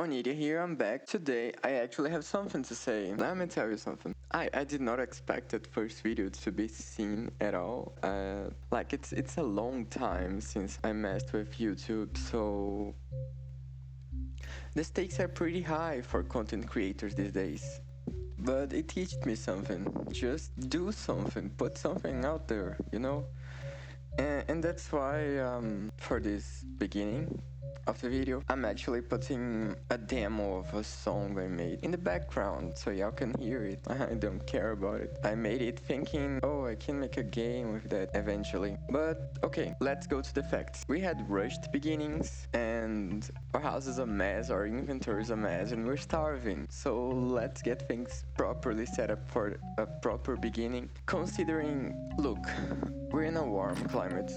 Nidia here, I'm back. Today I actually have something to say. Let me tell you something. I did not expect that first video to be seen at all. Like it's a long time since I messed with YouTube, so the stakes are pretty high for content creators these days. But it taught me something. Just do something, put something out there, you know? And that's why for this beginning of the video, I'm actually putting a demo of a song I made in the background so y'all can hear it. I don't care about it. I made it thinking, oh, I can make a game with that eventually. But okay, let's go to the facts. We had rushed beginnings and our house is a mess, our inventory is a mess, and we're starving. So let's get things properly set up for a proper beginning. Considering, look, we're in a warm climate.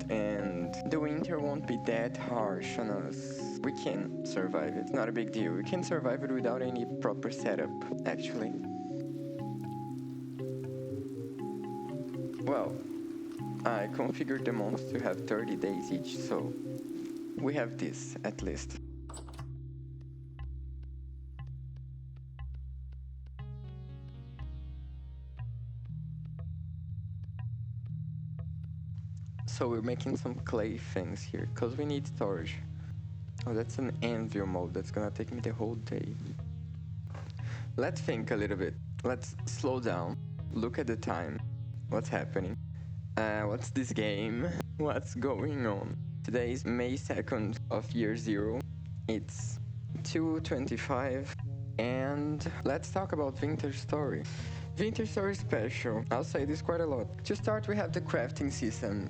And the winter won't be that harsh on us. We can survive it. It's not a big deal. We can survive it without any proper setup, actually. Well, I configured the months to have 30 days each, so we have this at least. So we're making some clay things here, because we need storage. Oh, that's an anvil mode, that's gonna take me the whole day. Let's think a little bit. Let's slow down, look at the time, what's happening. What's this game? What's going on? Today is May 2nd of year 0. It's 2:25, and let's talk about Vintage Story. Vintage Story is special, I'll say this quite a lot. To start, we have the crafting system.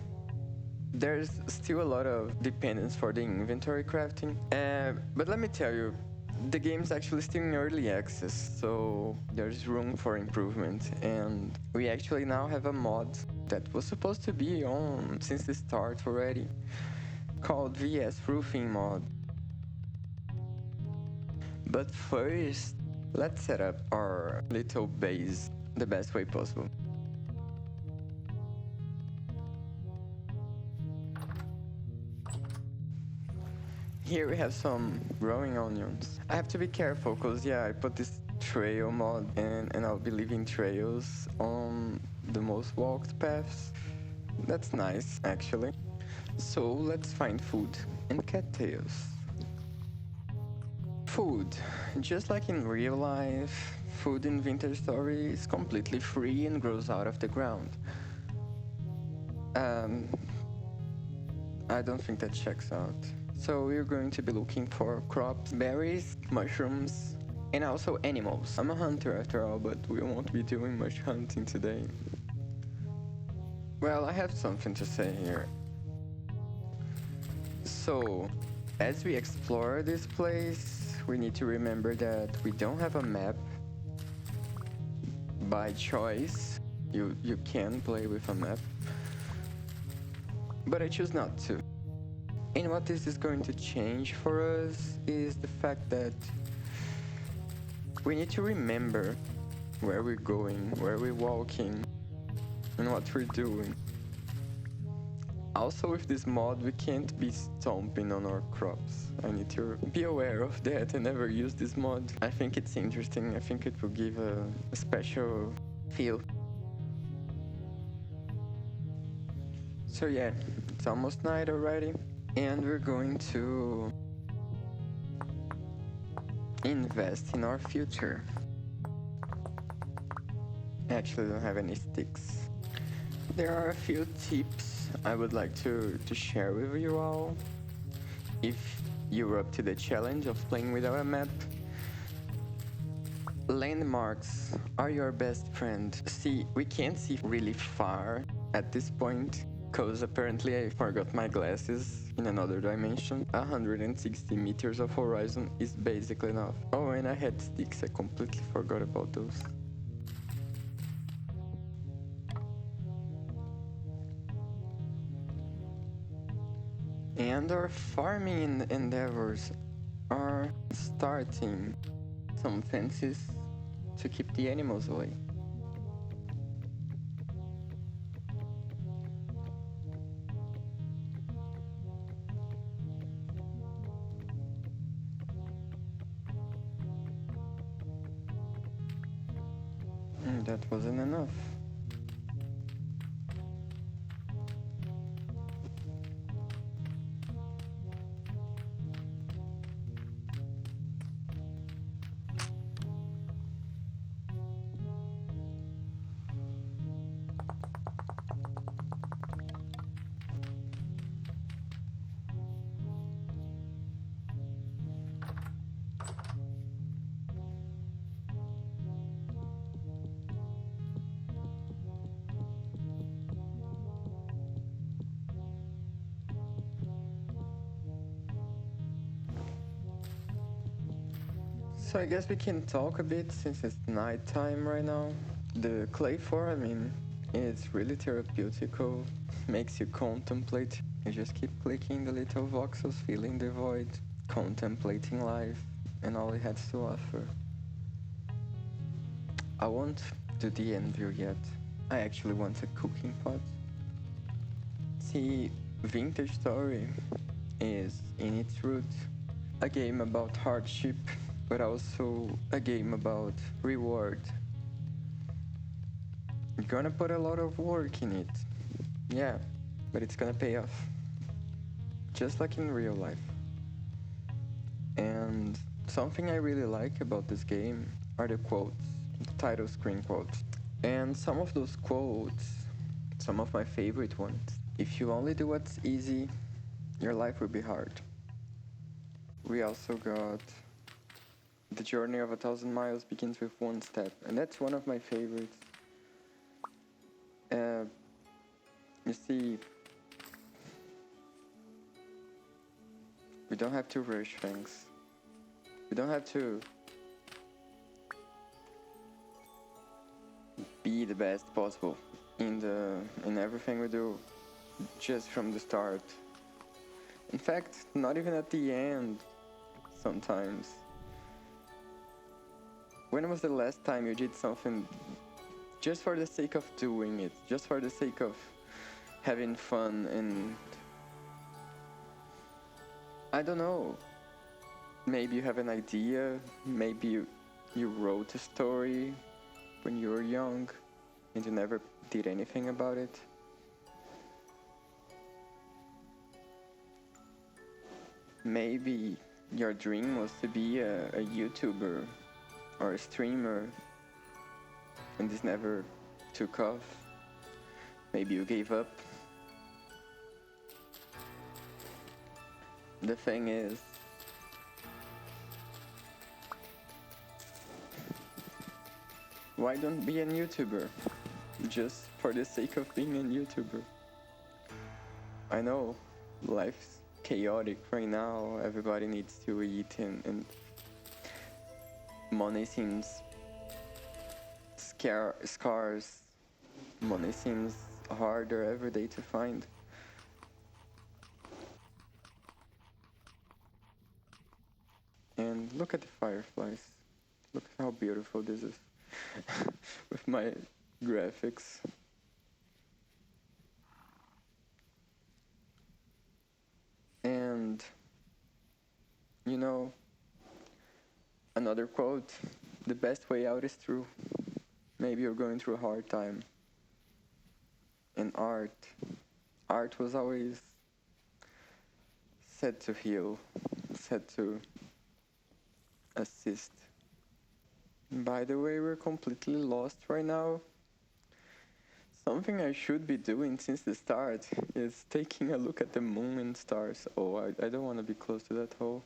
There's still a lot of dependence for the inventory crafting, but let me tell you, the game's actually still in early access, so there's room for improvement, and we actually now have a mod that was supposed to be on since the start already, called VS Roofing Mod. But first, let's set up our little base the best way possible. Here we have some growing onions. I have to be careful because I put this trail mod and I'll be leaving trails on the most walked paths. That's nice, actually. So let's find food and cattails. Food. Just like in real life, food in Vintage Story is completely free and grows out of the ground. I don't think that checks out. So we're going to be looking for crops, berries, mushrooms, and also animals. I'm a hunter after all, but we won't be doing much hunting today. Well, I have something to say here. So, as we explore this place, we need to remember that we don't have a map. By choice, you can play with a map, but I choose not to. And what this is going to change for us is the fact that we need to remember where we're going, where we're walking, and what we're doing. Also, with this mod, we can't be stomping on our crops. I need to be aware of that and never use this mod. I think it's interesting. I think it will give a special feel. So yeah, it's almost night already. And we're going to invest in our future. Actually, I don't have any sticks. There are a few tips I would like to share with you all. If you're up to the challenge of playing without a map, landmarks are your best friend. See, we can't see really far at this point, because apparently I forgot my glasses in another dimension. 160 meters of horizon is basically enough. Oh, and I had sticks, I completely forgot about those. And our farming endeavors are starting. Some fences to keep the animals away. That wasn't enough. So I guess we can talk a bit since it's nighttime right now. The clay forming is really therapeutical, makes you contemplate. You just keep clicking the little voxels, feeling the void, contemplating life and all it has to offer. I won't do the end view yet. I actually want a cooking pot. See, Vintage Story is, in its root, a game about hardship, but also a game about reward. You're gonna put a lot of work in it, yeah, but it's gonna pay off. Just like in real life. And something I really like about this game are the quotes, the title screen quotes. And some of those quotes, some of my favorite ones, if you only do what's easy, your life will be hard. We also got the journey of 1,000 miles begins with one step, and that's one of my favorites. You see, we don't have to rush things. We don't have to be the best possible in everything we do just from the start. In fact, not even at the end sometimes. When was the last time you did something just for the sake of doing it, just for the sake of having fun? And I don't know, maybe you have an idea, maybe you wrote a story when you were young and you never did anything about it. Maybe your dream was to be a YouTuber or a streamer and this never took off. Maybe you gave up. The thing is, why don't be a YouTuber? Just for the sake of being a YouTuber. I know, life's chaotic right now, everybody needs to eat and money seems scarce. Money seems harder every day to find. And look at the fireflies. Look how beautiful this is with my graphics. And you know, another quote, the best way out is through. Maybe you're going through a hard time. And art was always said to heal, said to assist. By the way, we're completely lost right now. Something I should be doing since the start is taking a look at the moon and stars. Oh, I don't want to be close to that hole.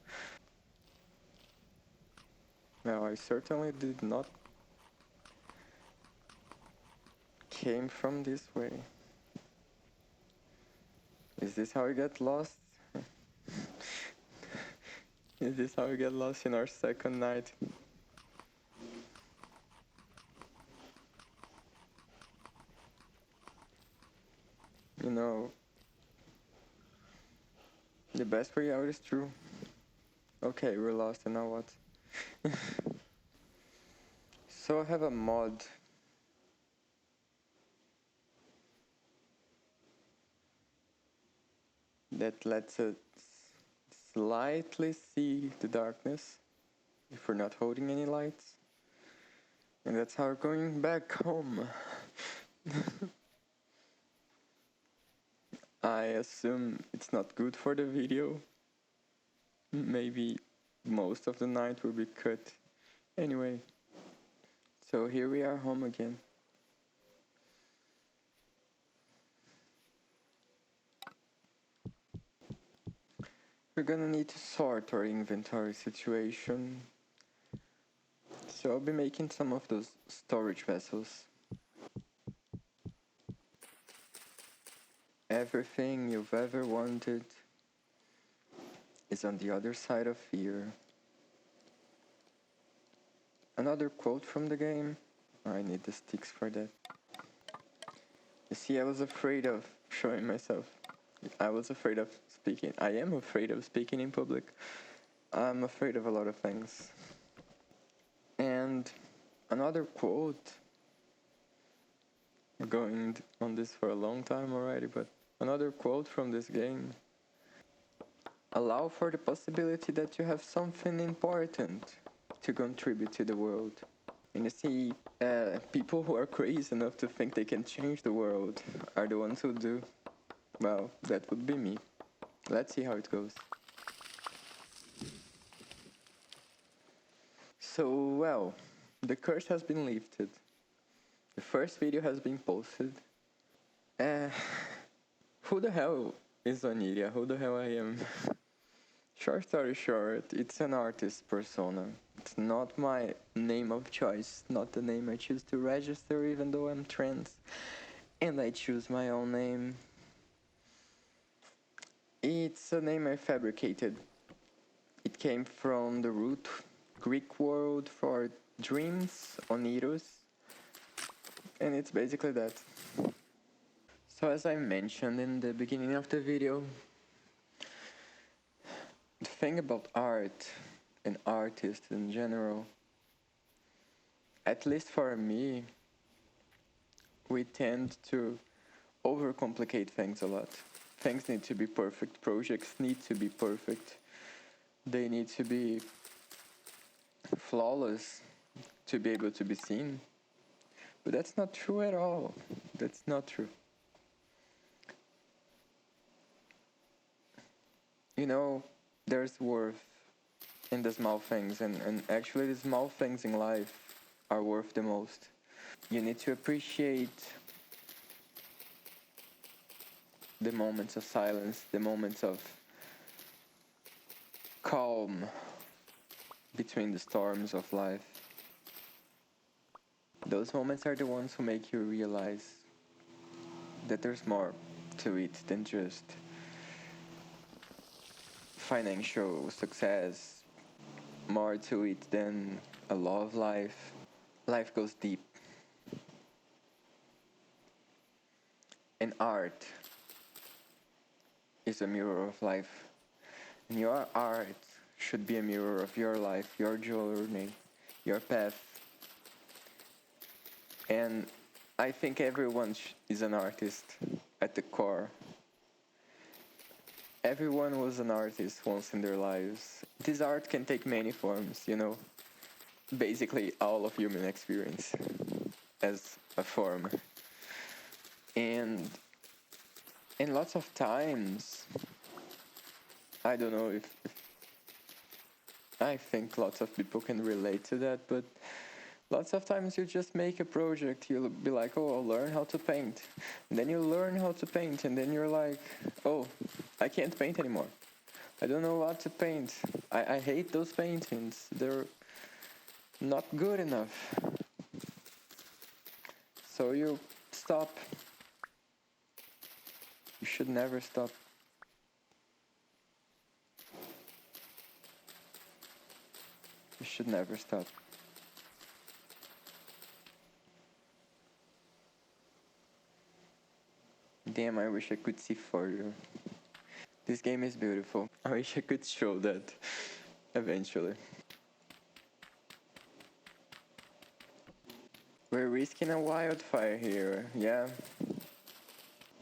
Well, I certainly did not came from this way. Is this how we get lost? Is this how we get lost in our second night? You know, the best way out is true. Okay, we're lost, and now what? So I have a mod that lets us slightly see the darkness if we're not holding any lights. And that's how we're going back home. I assume it's not good for the video. Maybe most of the night will be cut. Anyway, so here we are home again. We're gonna need to sort our inventory situation. So I'll be making some of those storage vessels. Everything you've ever wanted is on the other side of here. Another quote from the game. I need the sticks for that. You see, I was afraid of showing myself. I was afraid of speaking. I am afraid of speaking in public. I'm afraid of a lot of things. And another quote. I'm going on this for a long time already, but another quote from this game. Allow for the possibility that you have something important to contribute to the world. And you see, people who are crazy enough to think they can change the world are the ones who do. Well, that would be me. Let's see how it goes. So, well, the curse has been lifted. The first video has been posted. Who the hell is Oniria? Who the hell I am? Short story short, it's an artist persona. It's not my name of choice, not the name I choose to register even though I'm trans. And I choose my own name. It's a name I fabricated. It came from the root Greek word for dreams, oniros. And it's basically that. So as I mentioned in the beginning of the video, the thing about art and artists in general, at least for me, we tend to overcomplicate things a lot. Things need to be perfect, projects need to be perfect, they need to be flawless to be able to be seen. But that's not true at all. That's not true. You know, there's worth in the small things, and actually the small things in life are worth the most. You need to appreciate the moments of silence, the moments of calm between the storms of life. Those moments are the ones who make you realize that there's more to it than just financial success, more to it than a love life. Life goes deep. And art is a mirror of life. And your art should be a mirror of your life, your journey, your path. And I think everyone is an artist at the core. Everyone was an artist once in their lives. This art can take many forms, you know. Basically all of human experience as a form. And lots of times, I don't know if I think lots of people can relate to that, but lots of times you just make a project, you'll be like, oh, I'll learn how to paint. And then you learn how to paint, and then you're like, oh, I can't paint anymore. I don't know what to paint. I hate those paintings. They're not good enough. So you stop. You should never stop. You should never stop. Damn, I wish I could see further. This game is beautiful. I wish I could show that eventually. We're risking a wildfire here, yeah.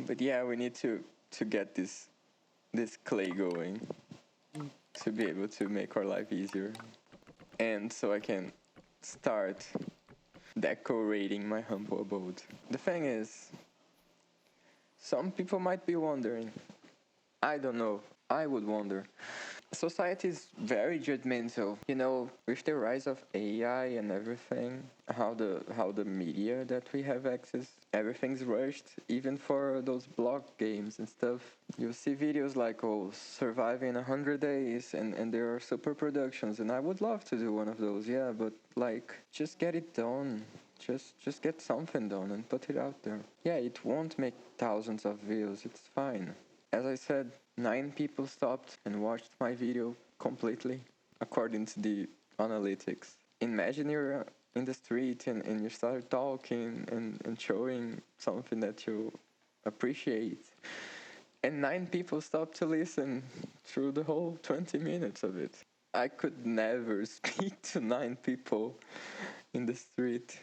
But yeah, we need to get this clay going to be able to make our life easier. And so I can start decorating my humble abode. The thing is, some people might be wondering, I don't know, I would wonder. Society is very judgmental, you know, with the rise of AI and everything, how the media that we have access, everything's rushed, even for those block games and stuff. You see videos like, oh, surviving 100 days, and there are super productions, and I would love to do one of those, yeah, but like, just get it done. Just get something done and put it out there. Yeah, it won't make thousands of views, it's fine. As I said, 9 people stopped and watched my video completely, according to the analytics. Imagine you're in the street and you start talking and showing something that you appreciate. And 9 people stopped to listen through the whole 20 minutes of it. I could never speak to 9 people in the street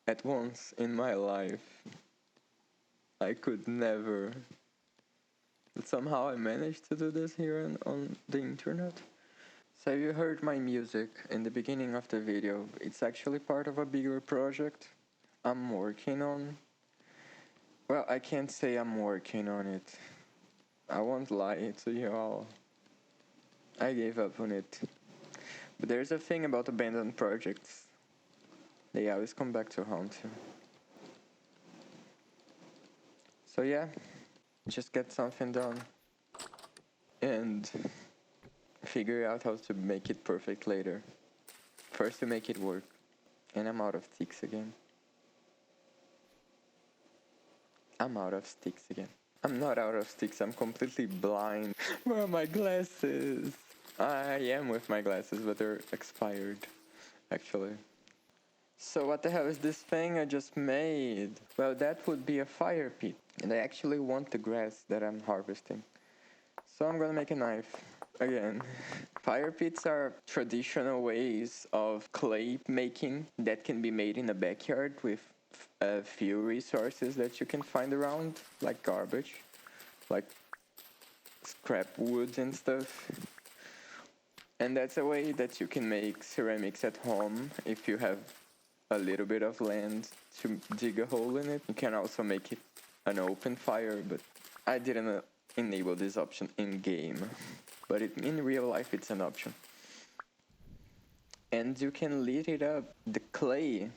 at once in my life. I could never. But somehow I managed to do this here on the internet. So you heard my music in the beginning of the video. It's actually part of a bigger project I'm working on. Well, I can't say I'm working on it. I won't lie to you all. I gave up on it. But there's a thing about abandoned projects. They always come back to haunt you. So yeah, just get something done and figure out how to make it perfect later. First to make it work. And I'm out of sticks again. I'm out of sticks again. I'm not out of sticks, I'm completely blind. Where are my glasses? I am with my glasses, but they're expired, actually. So what the hell is this thing I just made? Well, that would be a fire pit. And I actually want the grass that I'm harvesting. So I'm gonna make a knife. Again. Fire pits are traditional ways of clay making that can be made in a backyard with a few resources that you can find around, like garbage, like scrap wood and stuff. And that's a way that you can make ceramics at home if you have a little bit of land to dig a hole in it. You can also make it an open fire, but I didn't enable this option in game. But in real life it's an option. And you can lit it up. The clay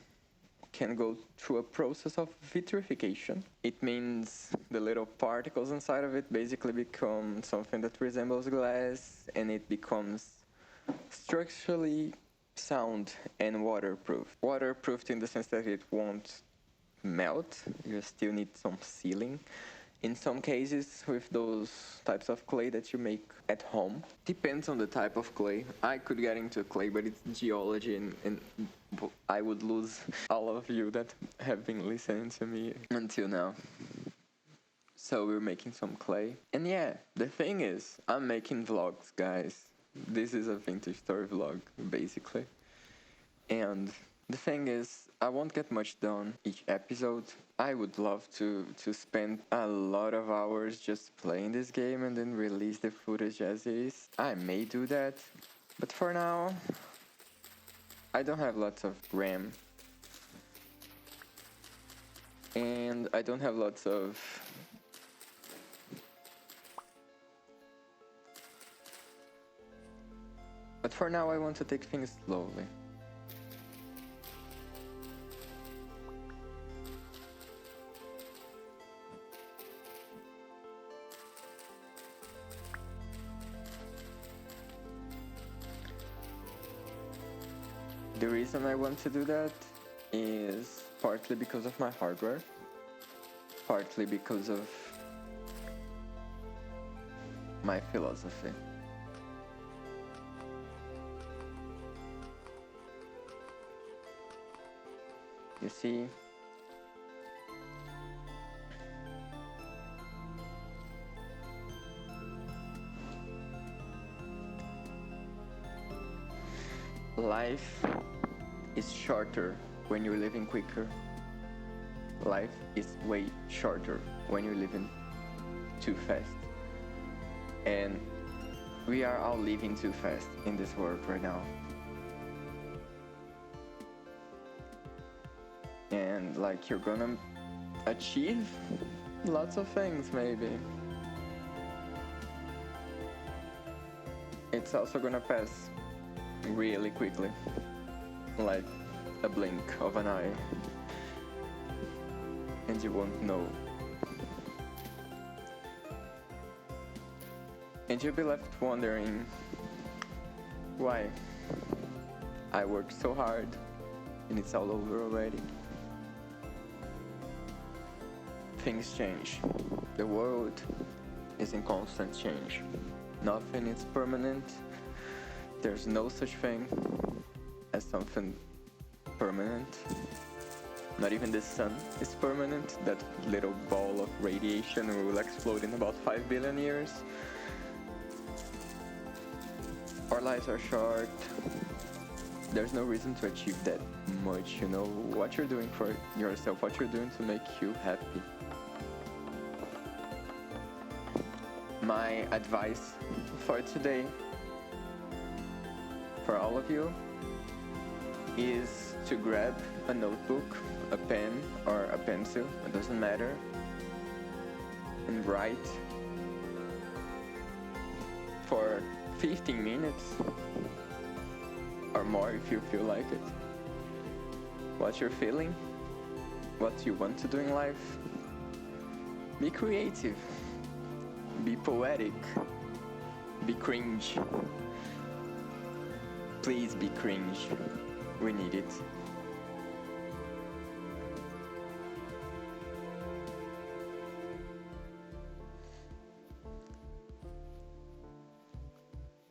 can go through a process of vitrification. It means the little particles inside of it basically become something that resembles glass, and it becomes structurally sound and waterproof. Waterproof in the sense that it won't melt, you still need some sealing. In some cases, with those types of clay that you make at home, depends on the type of clay. I could get into clay, but it's geology, and I would lose all of you that have been listening to me until now. So we're making some clay. And yeah, the thing is, I'm making vlogs, guys. This is a vintage story vlog, basically. And the thing is, I won't get much done each episode. I would love to spend a lot of hours just playing this game and then release the footage as is. I may do that, but for now, I don't have lots of RAM. And I don't have lots of... But for now, I want to take things slowly. The reason I want to do that is partly because of my hardware, partly because of my philosophy. You see, life is shorter when you're living quicker. Life is way shorter when you're living too fast. And we are all living too fast in this world right now. and like you're gonna achieve lots of things maybe. It's also gonna pass really quickly, like a blink of an eye, and you won't know. And you'll be left wondering why I worked so hard and it's all over already. Things change. The world is in constant change. Nothing is permanent. There's no such thing as something permanent. Not even the sun is permanent. That little ball of radiation will explode in about 5 billion years. Our lives are short. There's no reason to achieve that much, you know, what you're doing for yourself, what you're doing to make you happy. My advice for today, for all of you, is to grab a notebook, a pen, or a pencil, it doesn't matter, and write for 15 minutes or more if you feel like it. What you're feeling, what you want to do in life. Be creative, be poetic, be cringe. Please be cringe, we need it.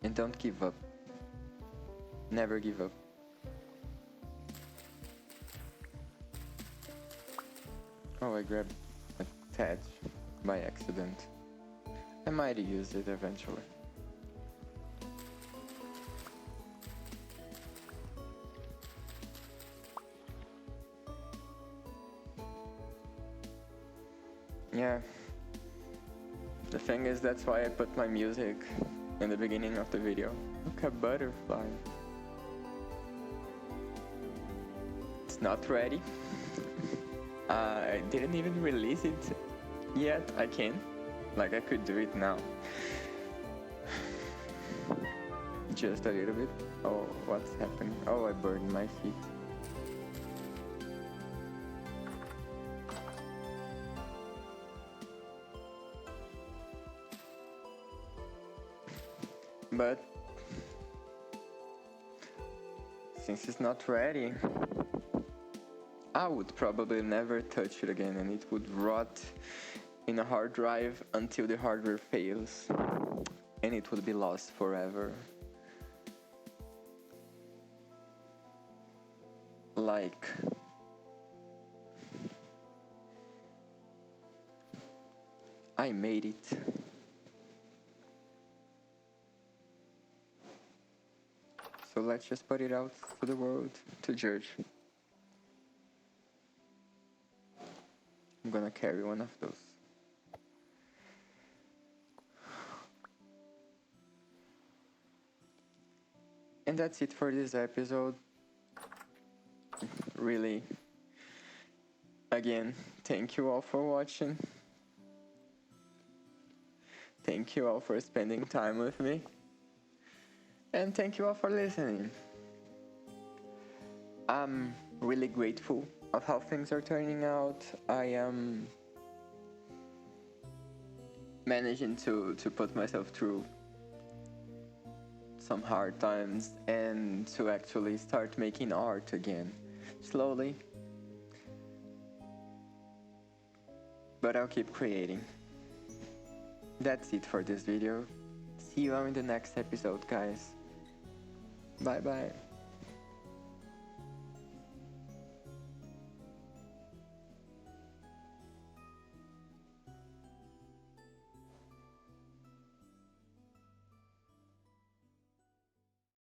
And don't give up. Never give up. Oh, I grabbed a tag by accident. I might use it eventually. Yeah. The thing is, that's why I put my music in the beginning of the video. Look, a butterfly. It's not ready. I didn't even release it yet. I can. Like, I could do it now. Just a little bit. Oh, what's happening? Oh, I burned my feet. But since it's not ready, I would probably never touch it again, and it would rot in a hard drive until the hardware fails, and it would be lost forever. Like, I made it. So let's just put it out to the world to judge. I'm gonna carry one of those. And that's it for this episode. Really, again, thank you all for watching. Thank you all for spending time with me. And thank you all for listening. I'm really grateful of how things are turning out. I am managing to put myself through some hard times and to actually start making art again. Slowly. But I'll keep creating. That's it for this video. See you all in the next episode, guys. Bye bye.